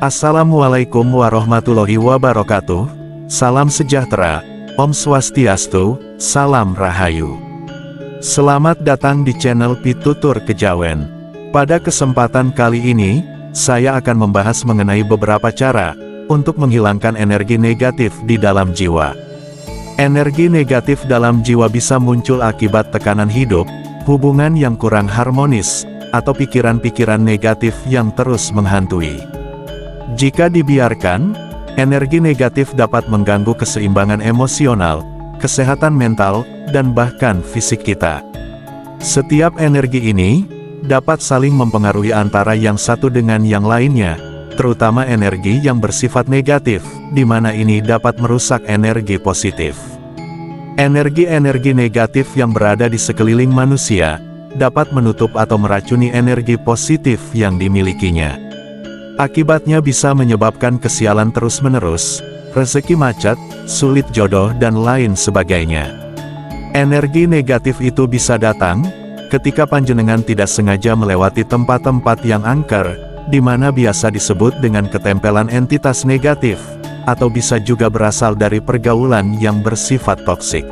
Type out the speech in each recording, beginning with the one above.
Assalamualaikum warahmatullahi wabarakatuh. Salam sejahtera, Om Swastiastu, Salam Rahayu. Selamat datang di channel Pitutur Kejawen. Pada kesempatan kali ini, saya akan membahas mengenai beberapa cara untuk menghilangkan energi negatif di dalam jiwa. Energi negatif dalam jiwa bisa muncul akibat tekanan hidup, hubungan yang kurang harmonis, atau pikiran-pikiran negatif yang terus menghantui. Jika dibiarkan, energi negatif dapat mengganggu keseimbangan emosional, kesehatan mental, dan bahkan fisik kita. Setiap energi ini dapat saling mempengaruhi antara yang satu dengan yang lainnya, terutama energi yang bersifat negatif, di mana ini dapat merusak energi positif. Energi-energi negatif yang berada di sekeliling manusia dapat menutup atau meracuni energi positif yang dimilikinya. Akibatnya bisa menyebabkan kesialan terus-menerus, rezeki macet, sulit jodoh dan lain sebagainya. Energi negatif itu bisa datang ketika panjenengan tidak sengaja melewati tempat-tempat yang angker, di mana biasa disebut dengan ketempelan entitas negatif, atau bisa juga berasal dari pergaulan yang bersifat toksik.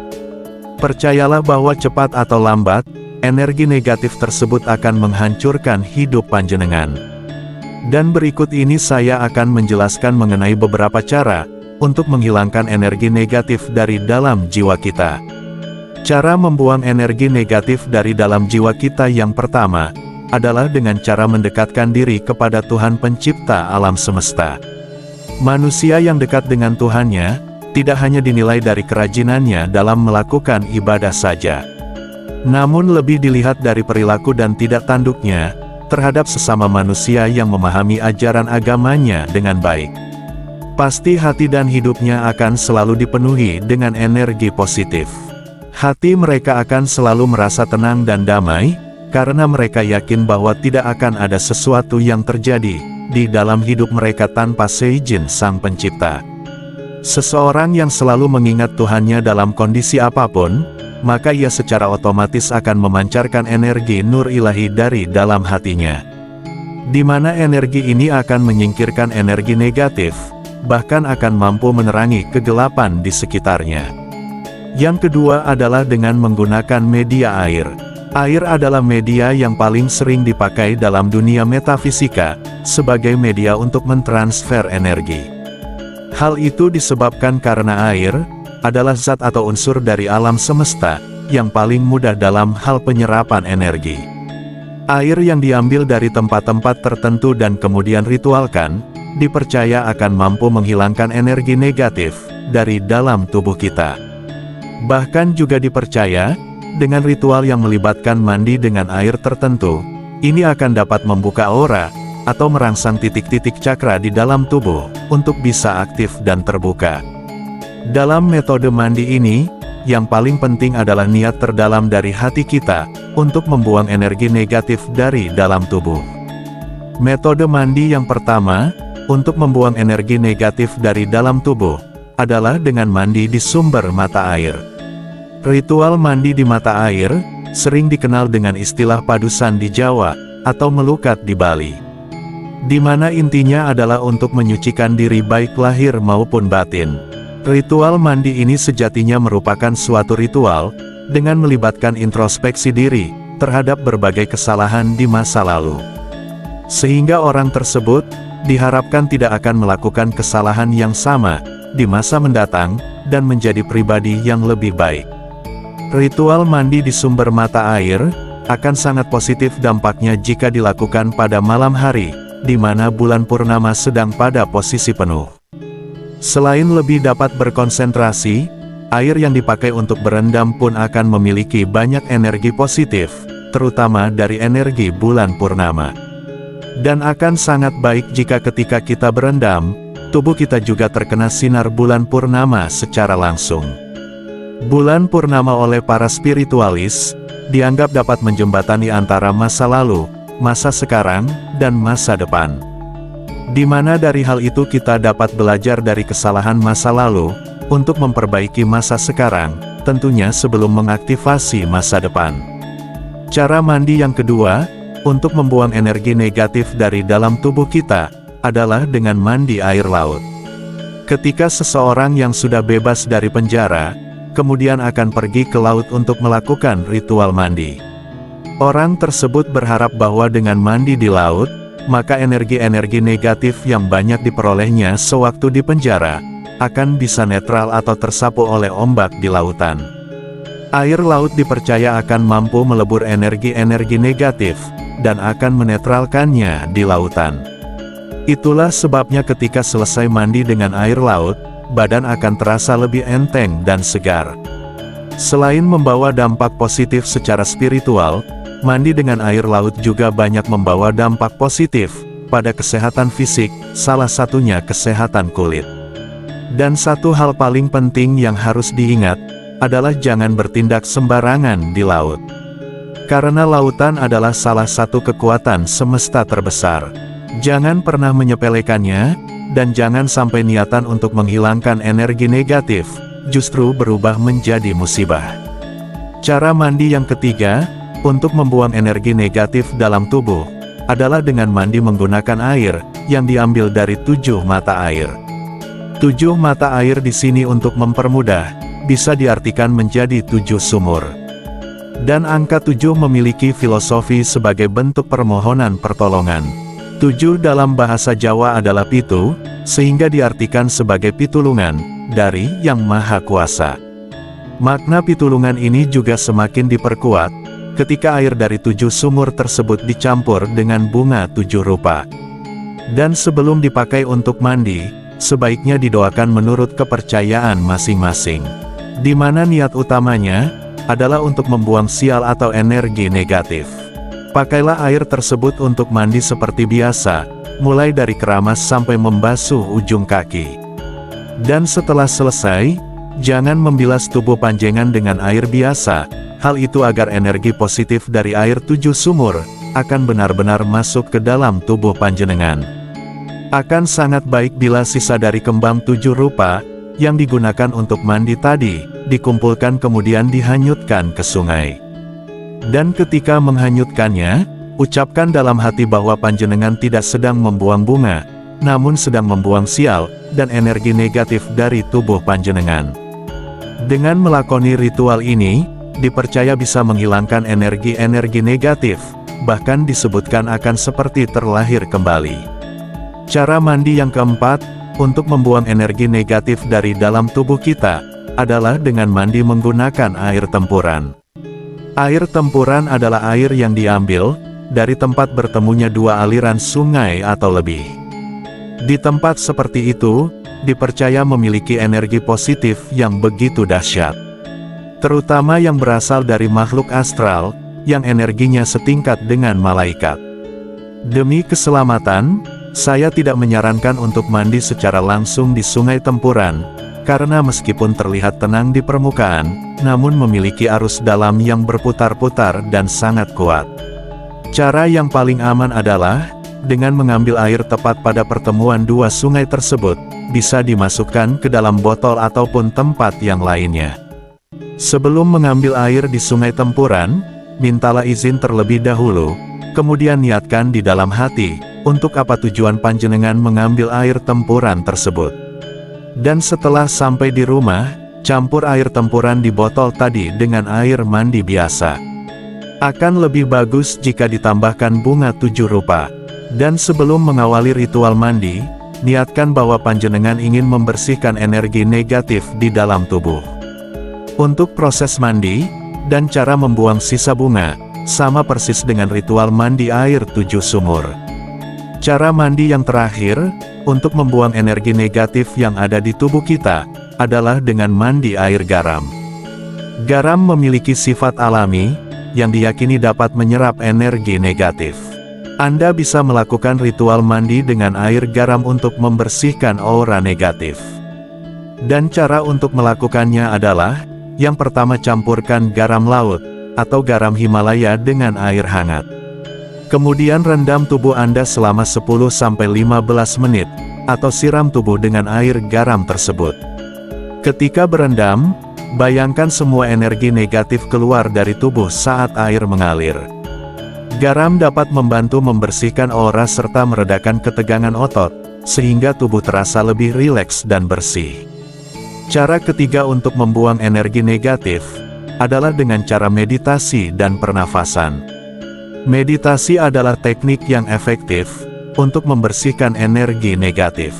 Percayalah bahwa cepat atau lambat, energi negatif tersebut akan menghancurkan hidup panjenengan. Dan berikut ini saya akan menjelaskan mengenai beberapa cara untuk menghilangkan energi negatif dari dalam jiwa kita. Cara membuang energi negatif dari dalam jiwa kita yang pertama adalah dengan cara mendekatkan diri kepada Tuhan Pencipta alam semesta. Manusia yang dekat dengan Tuhannya tidak hanya dinilai dari kerajinannya dalam melakukan ibadah saja, namun lebih dilihat dari perilaku dan tidak tanduknya terhadap sesama manusia yang memahami ajaran agamanya dengan baik. Pasti hati dan hidupnya akan selalu dipenuhi dengan energi positif. Hati mereka akan selalu merasa tenang dan damai, karena mereka yakin bahwa tidak akan ada sesuatu yang terjadi di dalam hidup mereka tanpa seizin Sang Pencipta. Seseorang yang selalu mengingat Tuhannya dalam kondisi apapun, maka ia secara otomatis akan memancarkan energi nur ilahi dari dalam hatinya, di mana energi ini akan menyingkirkan energi negatif, bahkan akan mampu menerangi kegelapan di sekitarnya. Yang kedua adalah dengan menggunakan media air. Air adalah media yang paling sering dipakai dalam dunia metafisika, sebagai media untuk mentransfer energi. Hal itu disebabkan karena air adalah zat atau unsur dari alam semesta, yang paling mudah dalam hal penyerapan energi. Air yang diambil dari tempat-tempat tertentu dan kemudian ritualkan, dipercaya akan mampu menghilangkan energi negatif dari dalam tubuh kita. Bahkan juga dipercaya, dengan ritual yang melibatkan mandi dengan air tertentu, ini akan dapat membuka aura, atau merangsang titik-titik cakra di dalam tubuh, untuk bisa aktif dan terbuka. Dalam metode mandi ini, yang paling penting adalah niat terdalam dari hati kita, untuk membuang energi negatif dari dalam tubuh. Metode mandi yang pertama, untuk membuang energi negatif dari dalam tubuh, adalah dengan mandi di sumber mata air. Ritual mandi di mata air, sering dikenal dengan istilah padusan di Jawa, atau melukat di Bali. Di mana intinya adalah untuk menyucikan diri baik lahir maupun batin. Ritual mandi ini sejatinya merupakan suatu ritual, dengan melibatkan introspeksi diri, terhadap berbagai kesalahan di masa lalu. Sehingga orang tersebut, diharapkan tidak akan melakukan kesalahan yang sama, di masa mendatang, dan menjadi pribadi yang lebih baik. Ritual mandi di sumber mata air, akan sangat positif dampaknya jika dilakukan pada malam hari, di mana bulan purnama sedang pada posisi penuh. Selain lebih dapat berkonsentrasi, air yang dipakai untuk berendam pun akan memiliki banyak energi positif, terutama dari energi bulan purnama. Dan akan sangat baik jika ketika kita berendam, tubuh kita juga terkena sinar bulan purnama secara langsung. Bulan purnama oleh para spiritualis, dianggap dapat menjembatani antara masa lalu, masa sekarang, dan masa depan. Di mana dari hal itu kita dapat belajar dari kesalahan masa lalu, untuk memperbaiki masa sekarang, tentunya sebelum mengaktifasi masa depan. Cara mandi yang kedua, untuk membuang energi negatif dari dalam tubuh kita, adalah dengan mandi air laut. Ketika seseorang yang sudah bebas dari penjara, kemudian akan pergi ke laut untuk melakukan ritual mandi. Orang tersebut berharap bahwa dengan mandi di laut, maka energi-energi negatif yang banyak diperolehnya sewaktu di penjara, akan bisa netral atau tersapu oleh ombak di lautan. Air laut dipercaya akan mampu melebur energi-energi negatif, dan akan menetralkannya di lautan. Itulah sebabnya ketika selesai mandi dengan air laut, badan akan terasa lebih enteng dan segar. Selain membawa dampak positif secara spiritual, mandi dengan air laut juga banyak membawa dampak positif pada kesehatan fisik, salah satunya kesehatan kulit. Dan satu hal paling penting yang harus diingat, adalah jangan bertindak sembarangan di laut. Karena lautan adalah salah satu kekuatan semesta terbesar. Jangan pernah menyepelekannya, dan jangan sampai niatan untuk menghilangkan energi negatif, justru berubah menjadi musibah. Cara mandi yang ketiga, untuk membuang energi negatif dalam tubuh, adalah dengan mandi menggunakan air, yang diambil dari 7 mata air. 7 mata air di sini untuk mempermudah, bisa diartikan menjadi 7 sumur. Dan angka 7 memiliki filosofi sebagai bentuk permohonan pertolongan. 7 dalam bahasa Jawa adalah pitu, sehingga diartikan sebagai pitulungan, dari Yang Maha Kuasa. Makna pitulungan ini juga semakin diperkuat, ketika air dari 7 sumur tersebut dicampur dengan bunga 7 rupa. Dan sebelum dipakai untuk mandi, sebaiknya didoakan menurut kepercayaan masing-masing. Di mana niat utamanya, adalah untuk membuang sial atau energi negatif. Pakailah air tersebut untuk mandi seperti biasa, mulai dari keramas sampai membasuh ujung kaki. Dan setelah selesai, jangan membilas tubuh panjenengan dengan air biasa, hal itu agar energi positif dari air 7 sumur, akan benar-benar masuk ke dalam tubuh panjenengan. Akan sangat baik bila sisa dari kembang 7 rupa, yang digunakan untuk mandi tadi, dikumpulkan kemudian dihanyutkan ke sungai. Dan ketika menghanyutkannya, ucapkan dalam hati bahwa panjenengan tidak sedang membuang bunga, namun sedang membuang sial, dan energi negatif dari tubuh panjenengan. Dengan melakoni ritual ini, dipercaya bisa menghilangkan energi-energi negatif, bahkan disebutkan akan seperti terlahir kembali. Cara mandi yang keempat, untuk membuang energi negatif dari dalam tubuh kita, adalah dengan mandi menggunakan air tempuran. Air tempuran adalah air yang diambil dari tempat bertemunya 2 aliran sungai atau lebih. Di tempat seperti itu, dipercaya memiliki energi positif yang begitu dahsyat. Terutama yang berasal dari makhluk astral, yang energinya setingkat dengan malaikat. Demi keselamatan, saya tidak menyarankan untuk mandi secara langsung di sungai tempuran, karena meskipun terlihat tenang di permukaan, namun memiliki arus dalam yang berputar-putar dan sangat kuat. Cara yang paling aman adalah, dengan mengambil air tepat pada pertemuan 2 sungai tersebut, bisa dimasukkan ke dalam botol ataupun tempat yang lainnya. Sebelum mengambil air di sungai tempuran, mintalah izin terlebih dahulu, kemudian niatkan di dalam hati, untuk apa tujuan panjenengan mengambil air tempuran tersebut. Dan setelah sampai di rumah, campur air tempuran di botol tadi dengan air mandi biasa. Akan lebih bagus jika ditambahkan bunga 7 rupa. Dan sebelum mengawali ritual mandi, niatkan bahwa panjenengan ingin membersihkan energi negatif di dalam tubuh. Untuk proses mandi, dan cara membuang sisa bunga, sama persis dengan ritual mandi air 7 sumur. Cara mandi yang terakhir, untuk membuang energi negatif yang ada di tubuh kita, adalah dengan mandi air garam. Garam memiliki sifat alami, yang diyakini dapat menyerap energi negatif. Anda bisa melakukan ritual mandi dengan air garam untuk membersihkan aura negatif. Dan cara untuk melakukannya adalah, yang pertama campurkan garam laut, atau garam Himalaya dengan air hangat. Kemudian rendam tubuh Anda selama 10-15 menit, atau siram tubuh dengan air garam tersebut. Ketika berendam, bayangkan semua energi negatif keluar dari tubuh saat air mengalir. Garam dapat membantu membersihkan aura serta meredakan ketegangan otot, sehingga tubuh terasa lebih rileks dan bersih. Cara ketiga untuk membuang energi negatif adalah dengan cara meditasi dan pernafasan. Meditasi adalah teknik yang efektif untuk membersihkan energi negatif.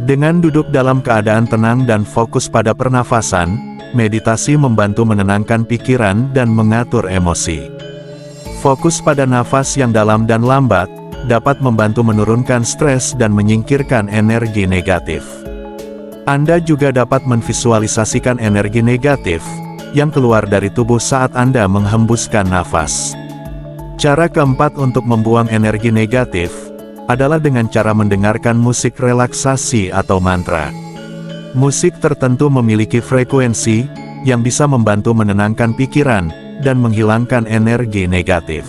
Dengan duduk dalam keadaan tenang dan fokus pada pernafasan, meditasi membantu menenangkan pikiran dan mengatur emosi. Fokus pada nafas yang dalam dan lambat, dapat membantu menurunkan stres dan menyingkirkan energi negatif. Anda juga dapat memvisualisasikan energi negatif yang keluar dari tubuh saat Anda menghembuskan nafas. Cara keempat untuk membuang energi negatif adalah dengan cara mendengarkan musik relaksasi atau mantra. Musik tertentu memiliki frekuensi yang bisa membantu menenangkan pikiran dan menghilangkan energi negatif.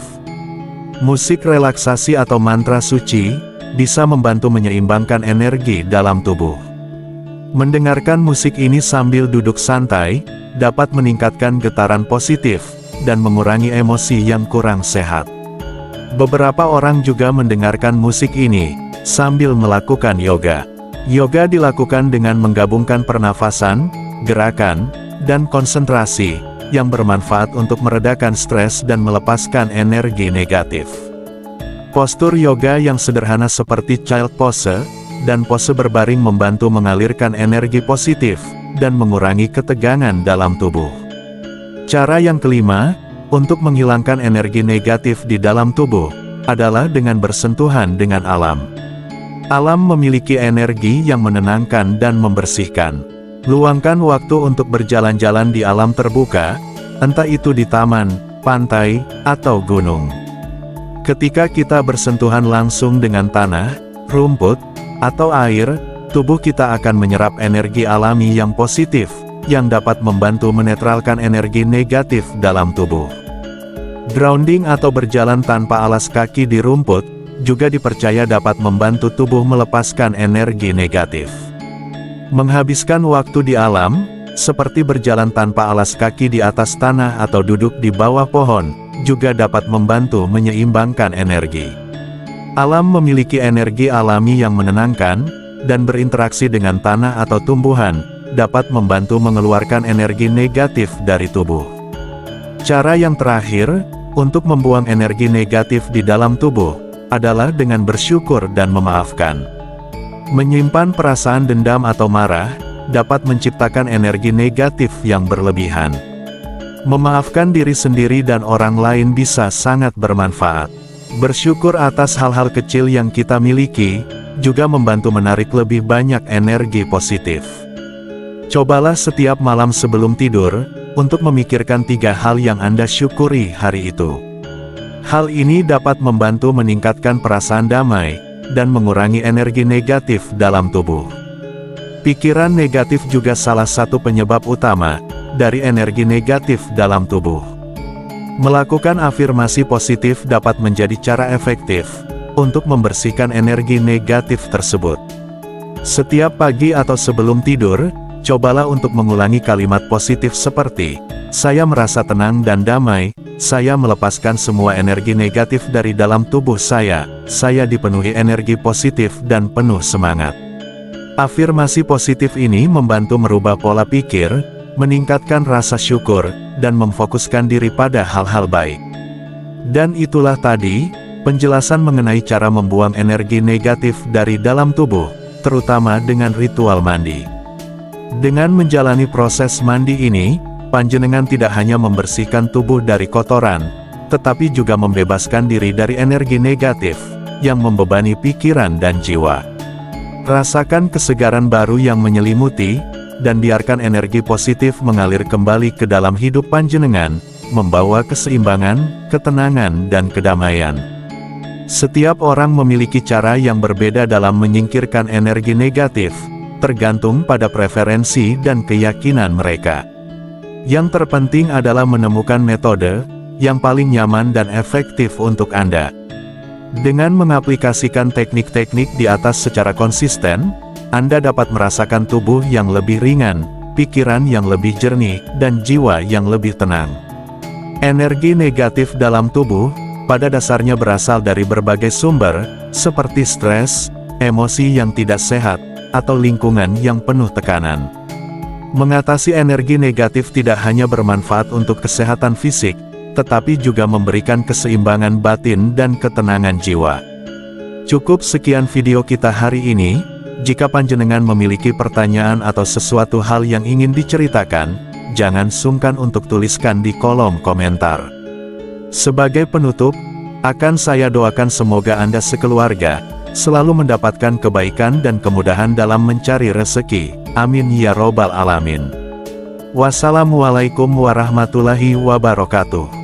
Musik relaksasi atau mantra suci bisa membantu menyeimbangkan energi dalam tubuh. Mendengarkan musik ini sambil duduk santai dapat meningkatkan getaran positif dan mengurangi emosi yang kurang sehat. Beberapa orang juga mendengarkan musik ini sambil melakukan yoga. Yoga dilakukan dengan menggabungkan pernafasan, gerakan, dan konsentrasi yang bermanfaat untuk meredakan stres dan melepaskan energi negatif. Postur yoga yang sederhana seperti child pose dan pose berbaring membantu mengalirkan energi positif dan mengurangi ketegangan dalam tubuh. Cara yang kelima, untuk menghilangkan energi negatif di dalam tubuh, adalah dengan bersentuhan dengan alam. Alam memiliki energi yang menenangkan dan membersihkan. Luangkan waktu untuk berjalan-jalan di alam terbuka, entah itu di taman, pantai, atau gunung. Ketika kita bersentuhan langsung dengan tanah, rumput, atau air, tubuh kita akan menyerap energi alami yang positif, yang dapat membantu menetralkan energi negatif dalam tubuh. Grounding atau berjalan tanpa alas kaki di rumput, juga dipercaya dapat membantu tubuh melepaskan energi negatif. Menghabiskan waktu di alam, seperti berjalan tanpa alas kaki di atas tanah atau duduk di bawah pohon, juga dapat membantu menyeimbangkan energi. Alam memiliki energi alami yang menenangkan, dan berinteraksi dengan tanah atau tumbuhan, dapat membantu mengeluarkan energi negatif dari tubuh. Cara yang terakhir, untuk membuang energi negatif di dalam tubuh, adalah dengan bersyukur dan memaafkan. Menyimpan perasaan dendam atau marah, dapat menciptakan energi negatif yang berlebihan. Memaafkan diri sendiri dan orang lain bisa sangat bermanfaat. Bersyukur atas hal-hal kecil yang kita miliki, juga membantu menarik lebih banyak energi positif. Cobalah setiap malam sebelum tidur, untuk memikirkan 3 hal yang Anda syukuri hari itu. Hal ini dapat membantu meningkatkan perasaan damai, dan mengurangi energi negatif dalam tubuh. Pikiran negatif juga salah satu penyebab utama dari energi negatif dalam tubuh. Melakukan afirmasi positif dapat menjadi cara efektif untuk membersihkan energi negatif tersebut. Setiap pagi atau sebelum tidur, cobalah untuk mengulangi kalimat positif seperti, "Saya merasa tenang dan damai, saya melepaskan semua energi negatif dari dalam tubuh saya dipenuhi energi positif dan penuh semangat." Afirmasi positif ini membantu merubah pola pikir, meningkatkan rasa syukur, dan memfokuskan diri pada hal-hal baik. Dan itulah tadi, penjelasan mengenai cara membuang energi negatif dari dalam tubuh, terutama dengan ritual mandi. Dengan menjalani proses mandi ini, panjenengan tidak hanya membersihkan tubuh dari kotoran, tetapi juga membebaskan diri dari energi negatif, yang membebani pikiran dan jiwa. Rasakan kesegaran baru yang menyelimuti, dan biarkan energi positif mengalir kembali ke dalam hidup panjenengan, membawa keseimbangan, ketenangan, dan kedamaian. Setiap orang memiliki cara yang berbeda dalam menyingkirkan energi negatif, tergantung pada preferensi dan keyakinan mereka. Yang terpenting adalah menemukan metode yang paling nyaman dan efektif untuk Anda. Dengan mengaplikasikan teknik-teknik di atas secara konsisten, Anda dapat merasakan tubuh yang lebih ringan, pikiran yang lebih jernih, dan jiwa yang lebih tenang. Energi negatif dalam tubuh pada dasarnya berasal dari berbagai sumber, seperti stres, emosi yang tidak sehat, atau lingkungan yang penuh tekanan. Mengatasi energi negatif tidak hanya bermanfaat untuk kesehatan fisik, tetapi juga memberikan keseimbangan batin dan ketenangan jiwa. Cukup sekian video kita hari ini. Jika panjenengan memiliki pertanyaan atau sesuatu hal yang ingin diceritakan, jangan sungkan untuk tuliskan di kolom komentar. Sebagai penutup, akan saya doakan semoga Anda sekeluarga selalu mendapatkan kebaikan dan kemudahan dalam mencari rezeki. Amin ya robbal alamin. Wassalamualaikum warahmatullahi wabarakatuh.